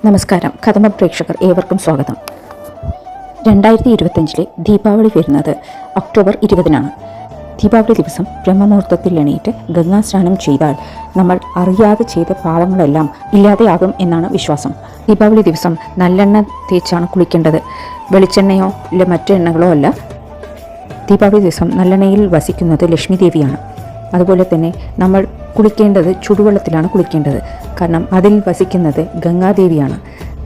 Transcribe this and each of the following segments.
നമസ്കാരം. കഥമ പ്രേക്ഷകർ ഏവർക്കും സ്വാഗതം. 2025 ദീപാവലി വരുന്നത് ഒക്ടോബർ 20-നാണ്. ദീപാവലി ദിവസം ബ്രഹ്മമുഹൂർത്തത്തിൽ എണീറ്റ് ഗംഗാസ്നാനം ചെയ്താൽ നമ്മൾ അറിയാതെ ചെയ്ത പാപങ്ങളെല്ലാം ഇല്ലാതെയാകും എന്നാണ് വിശ്വാസം. ദീപാവലി ദിവസം നല്ലെണ്ണ തേച്ചാണ് കുളിക്കേണ്ടത്. വെളിച്ചെണ്ണയോ ഇല്ല മറ്റു എണ്ണകളോ അല്ല. ദീപാവലി ദിവസം നല്ലെണ്ണയിൽ വസിക്കുന്നത് ലക്ഷ്മി ദേവിയാണ്. അതുപോലെ തന്നെ നമ്മൾ കുളിക്കേണ്ടത് ചുടുവെള്ളത്തിലാണ് കുളിക്കേണ്ടത്. കാരണം അതിൽ വസിക്കുന്നത് ഗംഗാദേവിയാണ്.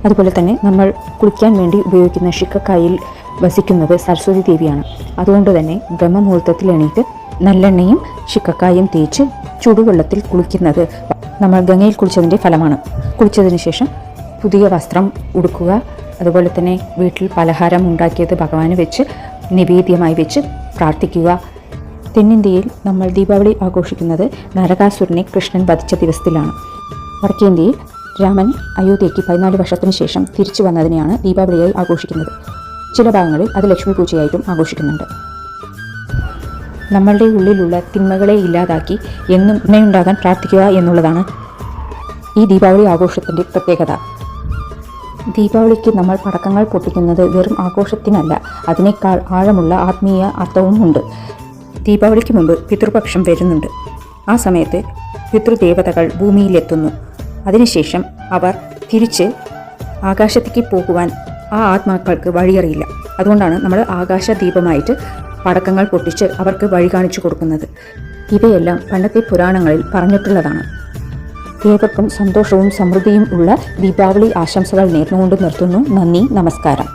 അതുപോലെ തന്നെ നമ്മൾ കുളിക്കാൻ വേണ്ടി ഉപയോഗിക്കുന്ന ശിക്കക്കായിൽ വസിക്കുന്നത് സരസ്വതി ദേവിയാണ്. അതുകൊണ്ട് തന്നെ ബ്രഹ്മമുഹൂർത്തത്തിൽ എണീറ്റ് നല്ലെണ്ണയും ശിക്കക്കായും തേച്ച് ചുടുവെള്ളത്തിൽ കുളിക്കുന്നത് നമ്മൾ ഗംഗയിൽ കുളിച്ചതിൻ്റെ ഫലമാണ്. കുളിച്ചതിന് ശേഷം പുതിയ വസ്ത്രം ഉടുക്കുക. അതുപോലെ തന്നെ വീട്ടിൽ പലഹാരം ഉണ്ടാക്കിയത് ഭഗവാന് വെച്ച് നിവേദ്യമായി വെച്ച് പ്രാർത്ഥിക്കുക. തെന്നിന്ത്യയിൽ നമ്മൾ ദീപാവലി ആഘോഷിക്കുന്നത് നരകാസുരനെ കൃഷ്ണൻ വധിച്ച ദിവസത്തിലാണ്. വടക്കേന്ത്യയിൽ രാമൻ അയോധ്യയ്ക്ക് 14 വർഷത്തിന് ശേഷം തിരിച്ചു വന്നതിനെയാണ് ദീപാവലിയായി ആഘോഷിക്കുന്നത്. ചില ഭാഗങ്ങളിൽ അത് ലക്ഷ്മി പൂജയായിട്ടും ആഘോഷിക്കുന്നുണ്ട്. നമ്മളുടെ ഉള്ളിലുള്ള തിന്മകളെ ഇല്ലാതാക്കി എന്നും നന്മയുണ്ടാകാൻ പ്രാർത്ഥിക്കുക എന്നുള്ളതാണ് ഈ ദീപാവലി ആഘോഷത്തിൻ്റെ പ്രത്യേകത. ദീപാവലിക്ക് നമ്മൾ പടക്കങ്ങൾ പൊട്ടിക്കുന്നത് വെറും ആഘോഷത്തിനല്ല, അതിനേക്കാൾ ആഴമുള്ള ആത്മീയ അർത്ഥവും ഉണ്ട്. ദീപാവലിക്ക് മുമ്പ് പിതൃപക്ഷം വരുന്നുണ്ട്. ആ സമയത്ത് പിതൃദേവതകൾ ഭൂമിയിലെത്തുന്നു. അതിനുശേഷം അവർ തിരിച്ച് ആകാശത്തേക്ക് പോകുവാൻ ആ ആത്മാക്കൾക്ക് വഴിയറിയില്ല. അതുകൊണ്ടാണ് നമ്മൾ ആകാശദീപമായിട്ട് പടക്കങ്ങൾ പൊട്ടിച്ച് അവർക്ക് വഴി കാണിച്ചു കൊടുക്കുന്നത്. ഇവയെല്ലാം പണ്ടത്തെ പുരാണങ്ങളിൽ പറഞ്ഞിട്ടുള്ളതാണ്. ഏവർക്കും സന്തോഷവും സമൃദ്ധിയും ഉള്ള ദീപാവലി ആശംസകൾ നേർന്നുകൊണ്ട് നിർത്തുന്നു. നന്ദി, നമസ്കാരം.